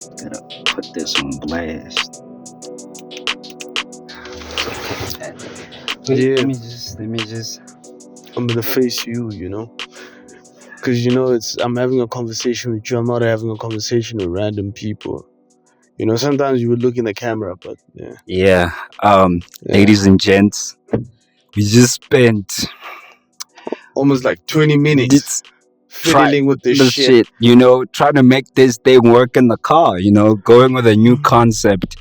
Gotta put this on blast. Wait, Yeah. let me just. I'm gonna face you, because I'm having a conversation with you. I'm not having a conversation with random people. Sometimes you would look in the camera, but yeah. Yeah. Yeah. Ladies and gents, we just spent Almost like 20 minutes this fiddling with this the shit. trying to make this thing work in the car. Going with a new concept.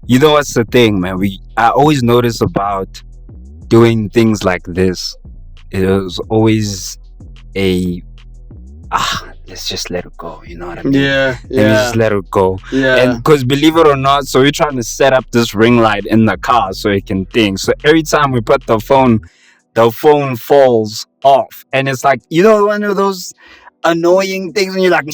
What's the thing, man? I always notice about doing things like this. It was always let's just let it go. You know what I mean? Yeah. Let me just let it go. Yeah. And because believe it or not, so we're trying to set up this ring light in the car so it can think. So every time we put the phone falls off. And it's like, one of those annoying things when you're like,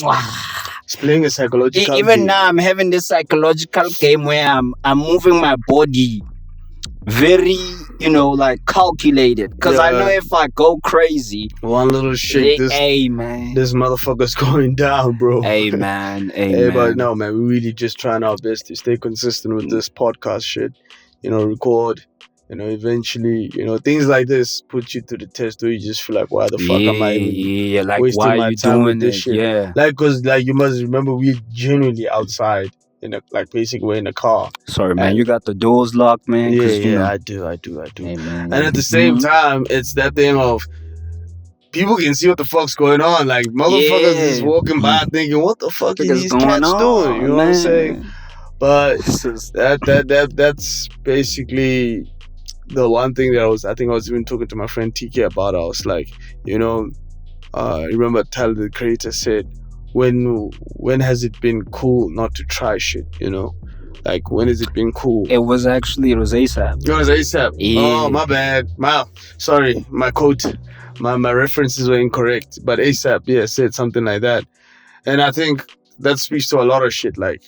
It's playing a psychological even game. now I'm having this psychological game where I'm moving my body very, like calculated. Because I know if I go crazy, one little shake, man. This motherfucker's going down, bro. Hey, man. Hey, but no, man, we're really just trying our best to stay consistent with this podcast shit. Record. Eventually, things like this put you to the test where you just feel like, why the fuck am I even like, wasting why my are you time doing with this it? shit? Yeah. Like, cause like you must remember we're genuinely outside basically we're in a car. Sorry, man, you got the doors locked, man. Yeah, I do. Hey, man. And at the same time, it's that thing of people can see what the fuck's going on. Like motherfuckers is walking by thinking, what the fuck are these cats doing? You know what I'm saying? But that's basically the one thing that I was even talking to my friend TK about. I was like, remember Tyler the Creator said, when has it been cool not to try shit, Like, when has it been cool? It was ASAP. It was ASAP. Yeah. Oh, my bad. Sorry, my quote, my references were incorrect. But ASAP, yeah, said something like that. And I think that speaks to a lot of shit. Like,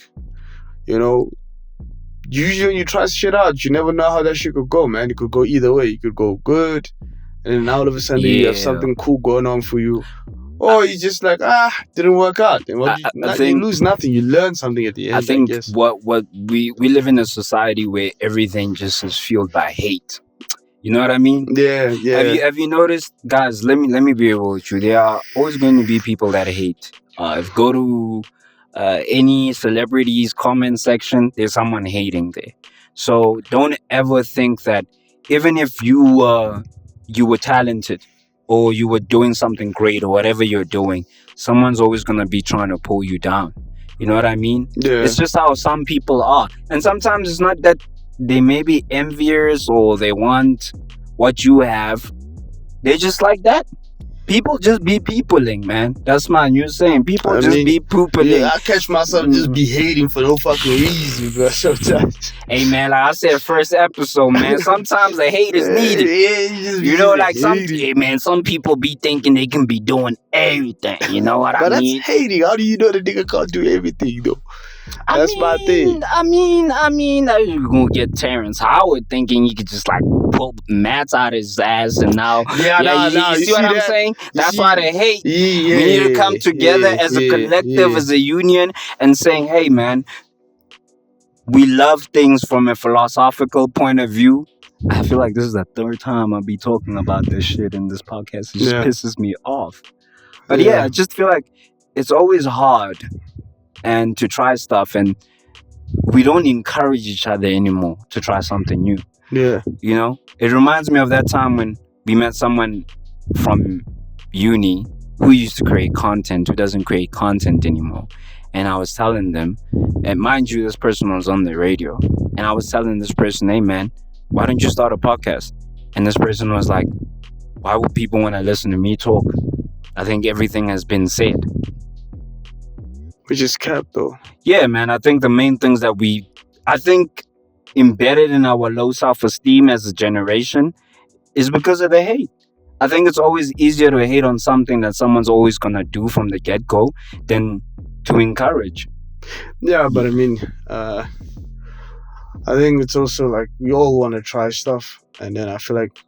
usually when you try shit out, you never know how that shit could go, man. It could go either way. It could go good, and then all of a sudden you have something cool going on for you. Or you just like, didn't work out. And you lose nothing. You learn something at the end. I think what we live in a society where everything just is fueled by hate. You know what I mean? Yeah. Have you noticed, guys? Let me be real with you. There are always going to be people that hate. If go to any celebrities comment section, there's someone hating there. So don't ever think that even if you were talented, or you were doing something great, or whatever you're doing, someone's always going to be trying to pull you down. You know what I mean? Yeah. It's just how some people are. And sometimes it's not that they may be envious or they want what you have. They're just like that. People just be peopling, man. That's my new saying. People be peopling. Yeah, I catch myself just be hating for no fucking reason, bro. Sometimes. Hey, man, like I said, first episode, man. Sometimes the hate is needed. Some people be thinking they can be doing everything. You know what I mean? But that's hating. How do you know the nigga can't do everything, though? That's my thing. I mean, you're gonna get Terrence Howard thinking he could just like pull mats out his ass and now. You see what I'm saying? That's why they hate. We need to come together as a collective, as a union, and saying, hey, man, we love things from a philosophical point of view. I feel like this is the third time I'll be talking about this shit in this podcast. It just pisses me off. But I just feel like it's always hard and to try stuff, and we don't encourage each other anymore to try something new. Yeah. It reminds me of that time when we met someone from uni who used to create content, who doesn't create content anymore. And I was telling them, and mind you, this person was on the radio, and I was telling this person, hey man, why don't you start a podcast? And this person was like, why would people want to listen to me talk? I think everything has been said. Which is cap, though. Yeah, man. I think the main things that embedded in our low self-esteem as a generation is because of the hate. I think it's always easier to hate on something that someone's always going to do from the get-go than to encourage. Yeah, but I mean, I think it's also like we all want to try stuff, and then I feel like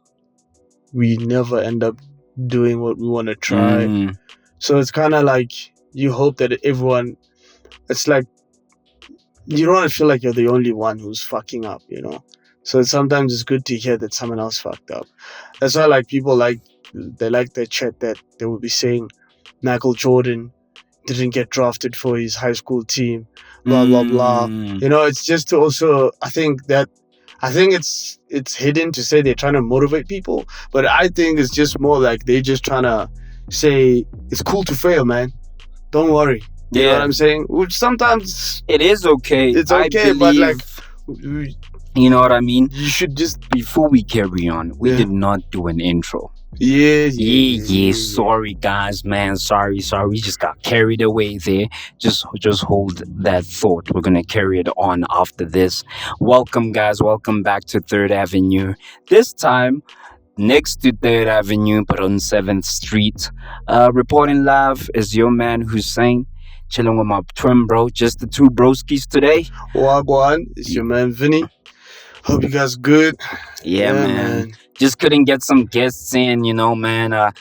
we never end up doing what we want to try. So it's kind of like you hope that everyone it's like you don't want to feel like you're the only one who's fucking up, you know. So sometimes it's good to hear that someone else fucked up. That's why like people like that chat that they would be saying Michael Jordan didn't get drafted for his high school team, blah blah blah. You know, it's just to also I think it's hidden to say they're trying to motivate people, but I think it's just more like they're just trying to say it's cool to fail, man. Don't worry. You know what I'm saying? Which sometimes it is okay. It's okay, but like, you know what I mean? You should just before we carry on, we did not do an intro. Yeah. Sorry, guys, man. Sorry. We just got carried away there. Just hold that thought. We're gonna carry it on after this. Welcome, guys. Welcome back to 3rd Avenue. This time, next to 3rd Avenue, but on 7th Street. Reporting live is your man Hussein. Chilling with my twin bro. Just the two broskies today. Wagwan. It's your man Vinny. Hope you guys good. Yeah, man. Just couldn't get some guests in, you know, man. I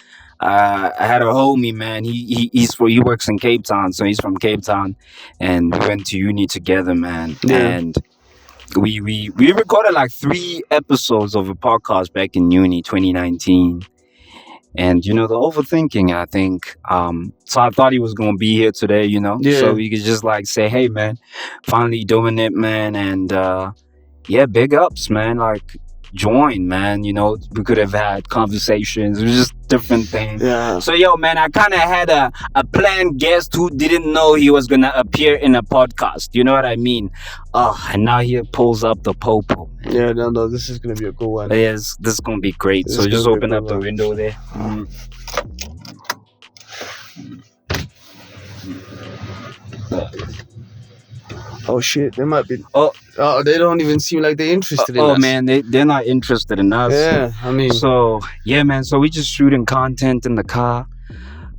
had a homie, man. He works in Cape Town, so he's from Cape Town, and we went to uni together, man. Yeah. And we recorded like 3 episodes of a podcast back in uni 2019. And you know, the overthinking, I think. So I thought he was gonna be here today, you know. Yeah. So we could just like say, hey, man, finally doing it, man, and big ups, man. Like, join, man. You know, we could have had conversations. It was just different things. Yeah. So, yo, man, I kind of had a planned guest who didn't know he was going to appear in a podcast. You know what I mean? Oh, and now he pulls up the popo. Man. Yeah, no, this is going to be a good one. Yes, this is going to be great. So just open up the window there. Oh shit, they might be. Oh, they don't even seem like they're interested in us. Oh man, they're not interested in us. Yeah, I mean. So yeah, man. So we just shooting content in the car.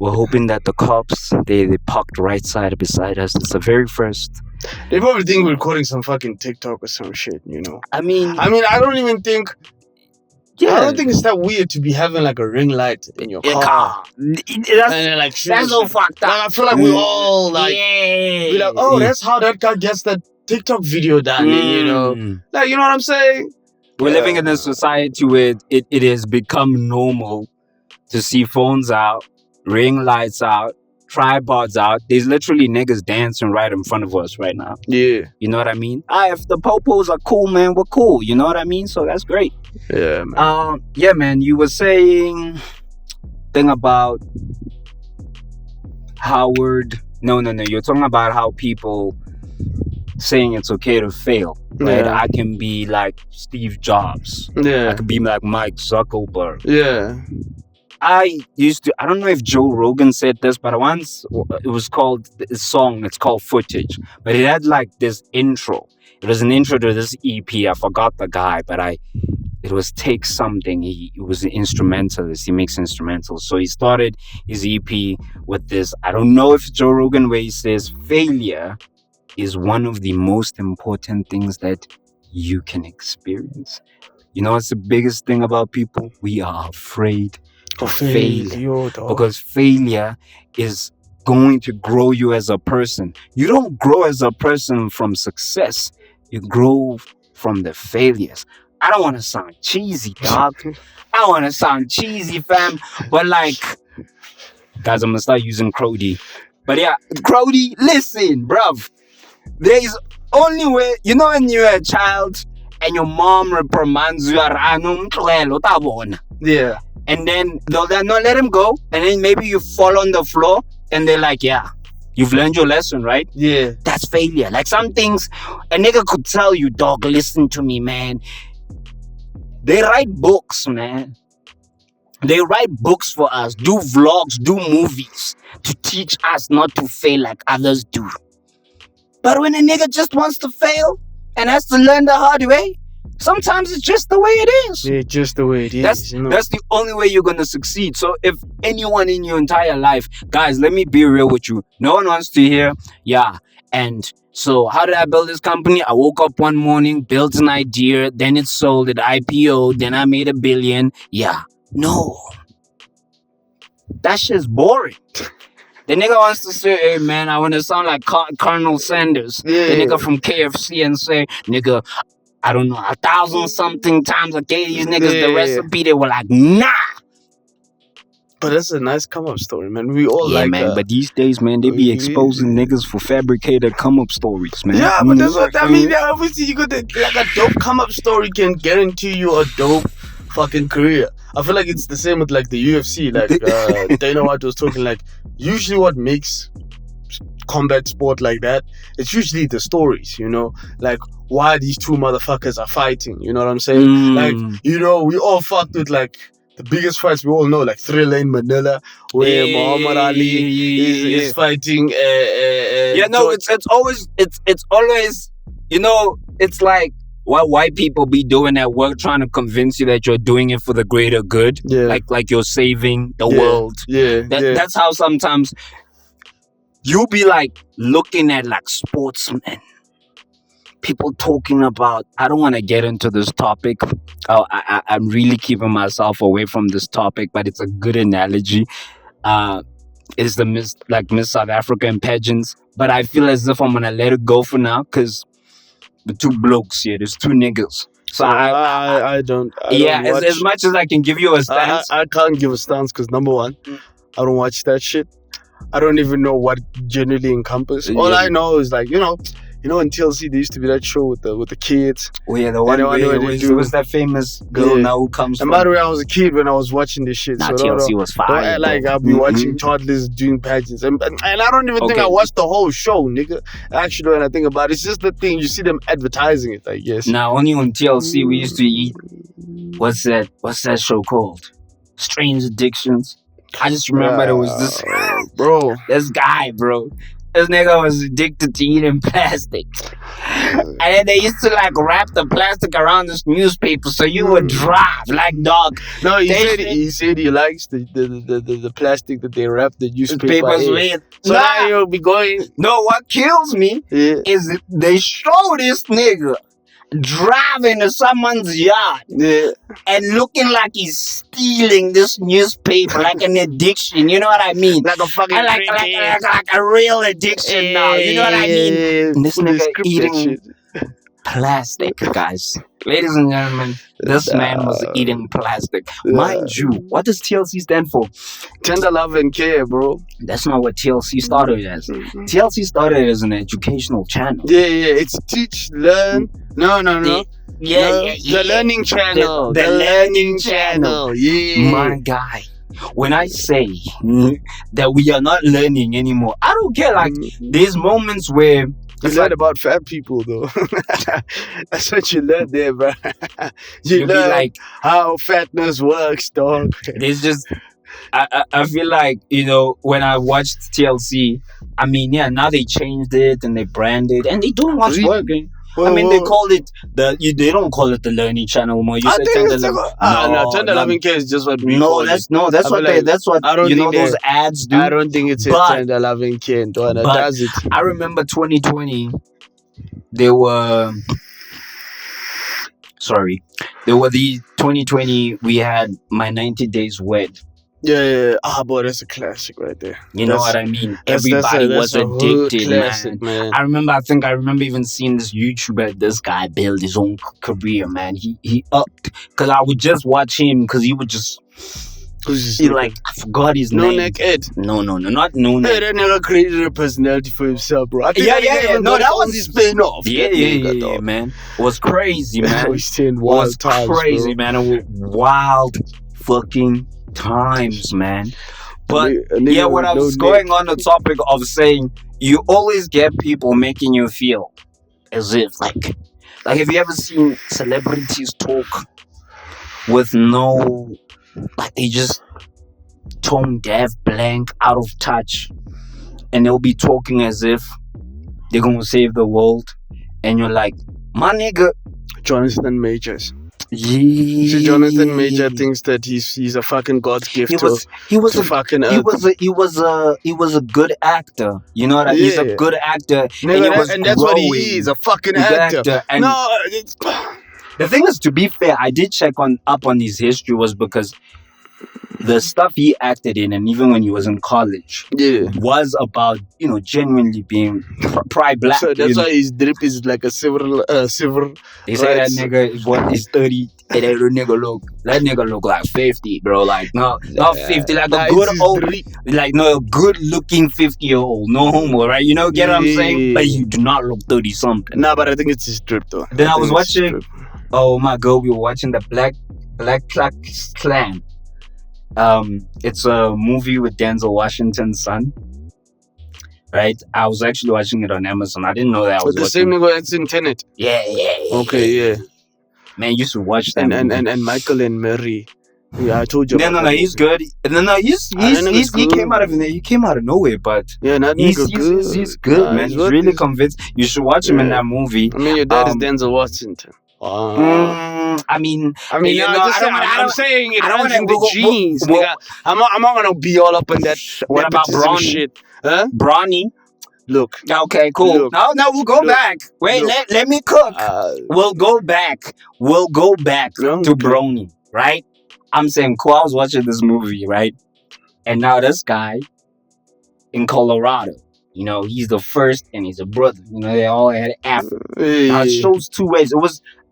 We're hoping that the cops they parked right side beside us. It's the very first. They probably think we're recording some fucking TikTok or some shit, you know. I mean, I don't even think. Yeah. I don't think it's that weird to be having like a ring light in your car. And then, like, that's so fucked up. Like, I feel like we all like, be like, oh, that's how that guy gets that TikTok video done, you know? Like, you know what I'm saying? We're living in a society where it has become normal to see phones out, ring lights out, tripods out. There's literally niggas dancing right in front of us right now. Yeah. You know what I mean? If the popos are cool, man, we're cool. You know what I mean? So that's great. Yeah, man. Yeah, man. You were saying thing about Howard. No. You're talking about how people saying it's okay to fail. Right? Yeah. I can be like Steve Jobs. Yeah. I could be like Mike Zuckerberg. Yeah. I don't know if Joe Rogan said this, but once it was called a song, it's called Footage. But it had like this intro. It was an intro to this EP. I forgot the guy, but it was Take Something. He was an instrumentalist. He makes instrumentals. So he started his EP with this. I don't know if Joe Rogan, where he says failure is one of the most important things that you can experience. You know what's the biggest thing about people? We are afraid of failure. Because failure is going to grow you as a person. You don't grow as a person from success. You grow from the failures. I don't want to sound cheesy, dog. I don't want to sound cheesy, fam. But like, guys, I'm going to start using Crody. But yeah, Crody, listen, bruv. There is only way, you know, when you're a child and your mom reprimands you, yeah. And then they'll not let him go. And then maybe you fall on the floor and they're like, yeah, you've learned your lesson, right? Yeah. That's failure. Like some things a nigga could tell you, dog, listen to me, man. They write books, man. They write books for us, do vlogs, do movies to teach us not to fail like others do. But when a nigga just wants to fail and has to learn the hard way, sometimes it's just the way it is. Yeah, just the way it is. That's the only way you're going to succeed. So if anyone in your entire life, guys, let me be real with you. No one wants to hear, yeah. And so how did I build this company? I woke up one morning, built an idea, then it sold, it IPO, then I made $1 billion. Yeah. No. That shit's boring. The nigga wants to say, hey man, I want to sound like Colonel Sanders. Yeah. The nigga from KFC and say, nigga, I don't know, 1,000 something times I gave these niggas the recipe. They were like, nah. But that's a nice come up story, man. We all like man. But these days, man, they be exposing niggas for fabricated come up stories, man. Yeah, but that's what I mean. Yeah, obviously, you got like a dope come up story can guarantee you a dope fucking career. I feel like it's the same with like the UFC. Like Dana White was talking, like usually what makes combat sport like that, it's usually the stories, you know, like why these two motherfuckers are fighting. You know what I'm saying? Like, you know, we all fucked with like the biggest fights we all know, like Thriller in Manila, where Muhammad Ali is fighting. It's always, you know, it's like why white people be doing that work, trying to convince you that you're doing it for the greater good, like you're saving the world. That's how sometimes you be like looking at like sportsmen. People talking about, I don't want to get into this topic. I'm really keeping myself away from this topic, but it's a good analogy. It's the Miss South African pageants. But I feel as if I'm going to let it go for now because the two blokes here, there's two niggas. So I don't watch. As much as I can give you a stance. I can't give a stance because number one, I don't watch that shit. I don't even know what generally encompasses. All I know is like, you know, in TLC there used to be that show with the kids. Oh yeah, the one where was that famous girl now who comes from. And by the way, I was a kid when I was watching this shit. So TLC was fire. Like I'll be watching toddlers doing pageants, and I don't even think I watched the whole show, nigga. Actually, when I think about it, it's just the thing you see them advertising it, I guess. Now only on TLC we used to eat. What's that show called? Strange Addictions. I just remember there was this this guy, bro. This nigga was addicted to eating plastic. And then they used to like wrap the plastic around this newspaper so you would drive like dog. No, he said he likes the plastic that they wrap the newspapers with. So now you'll be going. No, what kills me is they show this nigga driving to someone's yard and looking like he's stealing this newspaper like an addiction. You know what I mean? Like a fucking like a real addiction now. You know what I mean? And this nigga eating plastic, guys. Ladies and gentlemen, this man was eating plastic. Mind you, what does TLC stand for? Tender love and care, bro. That's not what TLC started as. TLC started as an educational channel. Yeah. It's teach, learn. No. The learning channel. The learning channel. Yeah. My guy. When I say that we are not learning anymore, I don't care. Like, there's moments where you learn about fat people, though. That's what you learn there, bro. You learn like how fatness works, dog. There's just, I feel like, you know, when I watched TLC, I mean, now they changed it and they branded and they doing what's working. I mean, they called it they don't call it the learning channel more. You said Tender Loving Care is just what we call it. That's what I don't think those ads do. I don't think it's a Tender Loving Care. Does it? I remember 2020. There were the 2020. We had My 90 Days Wed. Yeah. Boy, that's a classic right there. You know what I mean? Everybody was addicted, man. I remember even seeing this YouTuber, this guy build his own career, man. He upped, because I would just watch him, because he would just... I forgot his name. No Neck Ed. No, not No Neck. Hey, that nigga created a personality for himself, bro. No, that was his spin-off. Yeah, man. It was crazy, man. It was crazy, man. It was wild fucking times, man. But what I was going on the topic of saying, you always get people making you feel as if like have you ever seen celebrities talk with no, like, they just tone deaf, blank, out of touch, and they'll be talking as if they're gonna save the world, and you're like, my nigga. Jonathan Majors. Yeah. See, Jonathan Major thinks that he's a fucking God's gift he was a good actor. You know what I mean? He's a good actor. And that's what he is, a fucking actor. And the thing is, to be fair, I did check up on his history, was because the stuff he acted in, and even when he was in college, was about, genuinely being black. So that's why his drip is like a silver. They say that nigga is 30, and that nigga look like 50, bro. Like not 50, like a good old, like no good looking 50-year-old, no homo, right? Get what I'm saying? But you do not look 30 something. Nah, but I think it's his drip though. Then I was watching. Oh my god, we were watching the Black Clan. It's a movie with Denzel Washington's son. Right? I was actually watching it on Amazon. I didn't know that I was the same nigga that's in Tenet. Yeah. Okay, yeah. Man, you should watch that. And Michael and Mary. Yeah, I told you. No, he's good. No, he came out of He came out of nowhere, but yeah, he's good. He's good, man. He's really convinced. You should watch him in that movie. I mean, your dad is Denzel Washington. I mean, I'm saying it runs in the genes. I'm not gonna be all up in that. What about Bronny? Shit? Huh? Bronny? Look. Okay, cool. No, we'll go back. Wait, let me cook. We'll go back. To Bronny, right? I'm saying, cool. I was watching this movie, right? And now this guy in Colorado, he's the first, and he's a brother. They all had Afro. Now it shows two ways.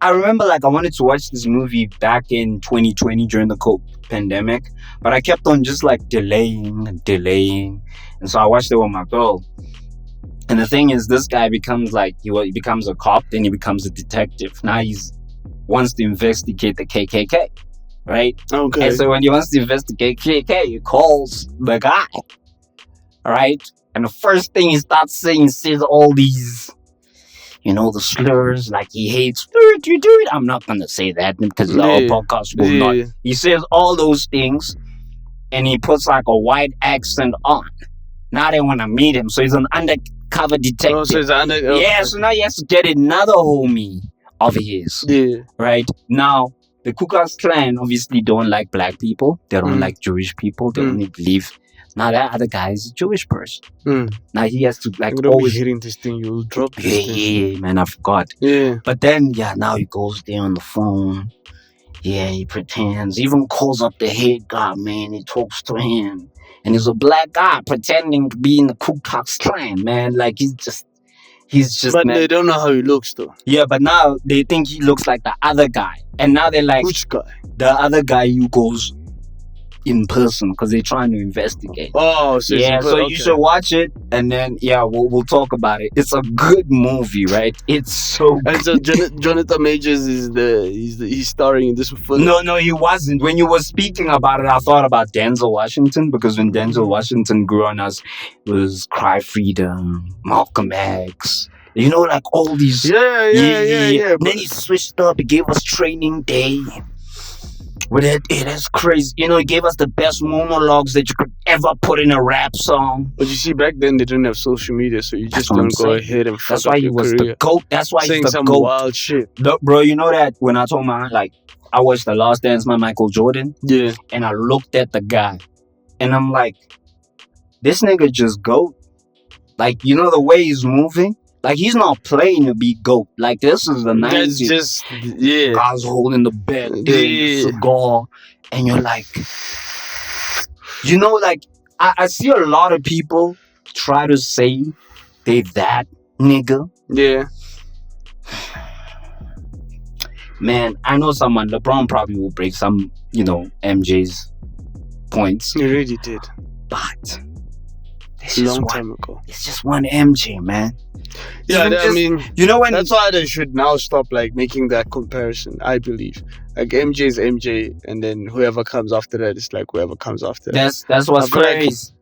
I remember, I wanted to watch this movie back in 2020 during the COVID pandemic, but I kept on just delaying, and so I watched it with my girl. And the thing is, this guy becomes he becomes a cop, then he becomes a detective. Now he wants to investigate the KKK, right? Okay. And so when he wants to investigate KKK, he calls the guy, right? And the first thing he starts saying, he says all these, the slurs, like he hates, do it. I'm not going to say that because our podcast will not. He says all those things, and he puts a white accent on. Now they want to meet him. So he's an undercover detective. Oh, so yeah, so now he has to get another homie of his. Yeah. Right? Now, the Ku Klux Klan obviously don't like black people. They don't like Jewish people. They only believe. Now that other guy is a Jewish person. Now he has to always hearing this thing. You'll drop this thing. Yeah, man, I forgot. Yeah. But then, now he goes there on the phone. Yeah, he pretends. Even calls up the head guy, man. He talks to him. And he's a black guy pretending to be in the Ku Klux Klan, man. He's just. But man, they don't know how he looks, though. Yeah, but now they think he looks like the other guy. And now they're like... Which guy? The other guy who goes in person because they're trying to investigate. Oh, so you should watch it, and then we'll talk about it. It's a good movie, right? It's so good. And so Jonathan Majors he's starring in this film. No, he wasn't. When you were speaking about it, I thought about Denzel Washington, because when Denzel Washington grew on us, it was Cry Freedom, Malcolm X. All these. Yeah. And then he switched up. He gave us Training Day. But that's crazy. He gave us the best monologues that you could ever put in a rap song. But you see, back then they didn't have social media, so you just don't go ahead and fuck. That's why he was the GOAT. That's why saying he's the some GOAT. Wild shit. Bro, you know that when I told my I watched The Last Dance by Michael Jordan. Yeah. And I looked at the guy, and I'm like, this nigga just GOAT. The way he's moving. He's not playing to be GOAT. This is the 90s. That's just, yeah. Guys holding the bed, cigar. And you're like... I see a lot of people try to say they that nigga. Yeah. Man, I know someone, LeBron probably will break some, MJ's points. He really did. But... time ago. It's just one MJ, man. Yeah, when that's why they should now stop making that comparison. I believe MJ is MJ, and then whoever comes after that is whoever comes after that. That's what's crazy.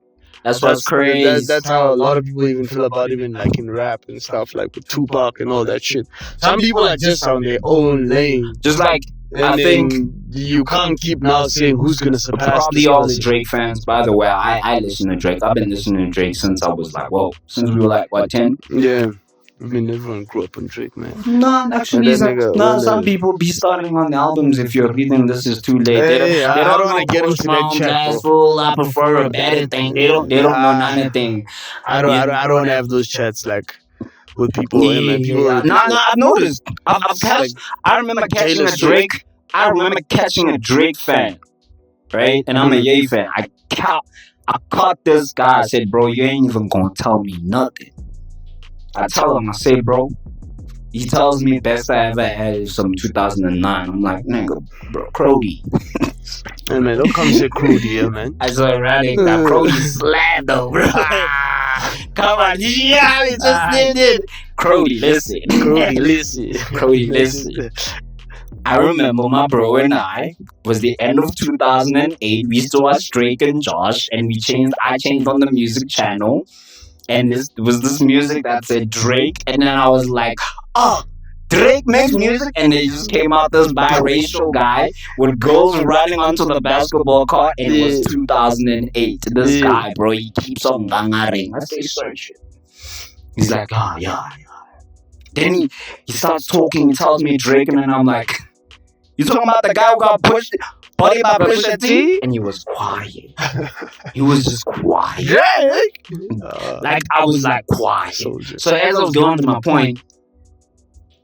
That's what's crazy. That's how a lot of people even feel about him in rap and stuff, with Tupac and all that shit. Some people are just on their own lane. Just I think you can't keep now saying who's gonna surpass. Probably all the Drake fans. By the way, I listen to Drake. I've been listening to Drake since I was since we were 10. Yeah. Everyone grew up on Drake, man. No, actually, some people be starting on albums if you're reading This Is Too Late. They don't want to get into that chat. I prefer a better thing. They don't know anything. I don't have those chats with people. I've noticed. I remember catching a Drake. I remember catching a Drake fan right? And I'm a Ye fan. I caught this guy. I said, bro, you ain't even gonna tell me nothing. I tell him, I say, bro. He tells me best I ever had is some 2009. I'm like, nigga, bro, Crody. Hey man, don't come say Crody here, man. I said, Radic, that Crody slammed though, bro. Come on, yeah, we just did it. Crody, listen. Crody, listen. Crody, listen. I remember my bro and I was the end of 2008. We still had Drake and Josh, and I changed on the music channel, and this was this music that said Drake, and then I was like, oh, Drake makes music, and they just came out this biracial guy with girls running onto the basketball court, and it was 2008. This guy, bro, he keeps on gangaring. I say, search it. He's like, oh, yeah. Then he starts talking, he tells me Drake, and then I'm like, you talking about the guy who got pushed, body by Pusha T? And he was quiet. He was just quiet. Like, I was like, quiet. So as I was going to my point,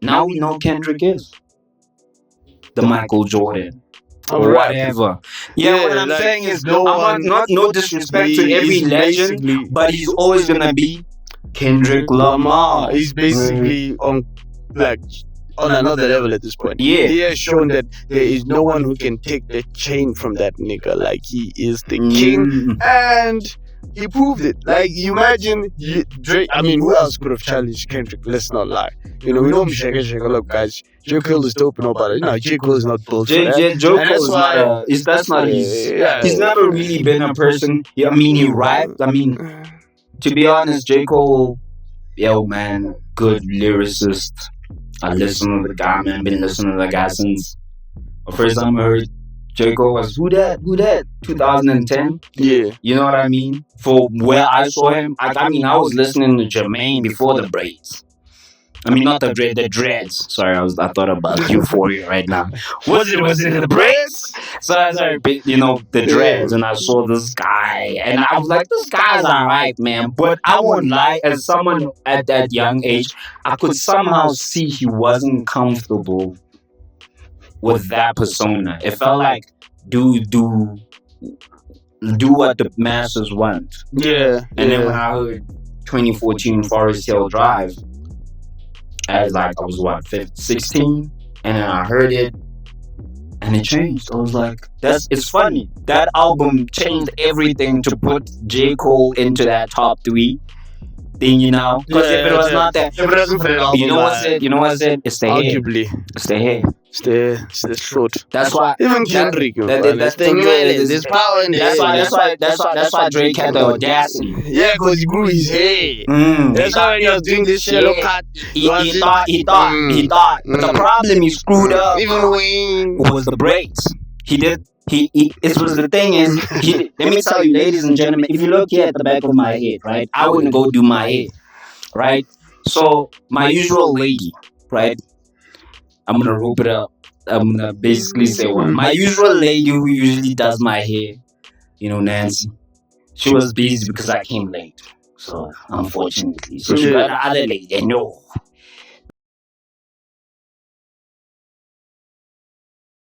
now we know Kendrick is the Michael Jordan or whatever. Yeah, what I'm saying is, no disrespect to every legend, but he's always gonna be Kendrick Lamar. He's basically on another level at this point. Yeah, he has shown that there is no one who can take the chain from that nigga. Like, he is the king, and he proved it. Like, you imagine Drake. I mean, who else could have challenged Kendrick? Let's not lie. You know, we know Shaka. Look, guys, J. Cole is dope and all about it. No, J. Cole is not bullshit. J. Cole is not that's not his. He's never really been a person. I mean, he rapped. I mean, to be honest, J. Cole, yo man, good lyricist. I listen to the guy, man. Been listening to the guy since the first time I heard J. Cole was who that? 2010. Yeah, you know what I mean. For where I saw him, I mean, I was listening to Jermaine before the Braids. I mean, not the dreads. Sorry, I thought about Euphoria right now. Was it the Braids? So I started, the dreads, and I saw this guy, and I was like, this guy's alright, man. But I won't lie, as someone at that young age, I could somehow see he wasn't comfortable with that persona. It felt like, do what the masses want. Yeah. And then when I heard 2014 Forest Hill Drive, I was 16, and then I heard it, and it changed. I was like, it's funny. That album changed everything to put J. Cole into that top 3 thing, because if it was not that, if it wasn't for that album, you know what I said? It's the hair. Arguably. It's the hair. It's the short. That's why even Kendrick. There's power in there. That's why Drake had the audacity. Yeah, because he grew his hair. That's why when he was doing this shallow cut, he thought. But the problem he screwed up even Wayne was the braids. It was the thing is, let me tell you, ladies and gentlemen, if you look here at the back of my head, right, I wouldn't go do my hair, right? So my usual lady, right, I'm gonna rope it up. I'm gonna basically say one. My usual lady who usually does my hair, Nancy, she was busy because I came late. So unfortunately, so she got the other lady. No,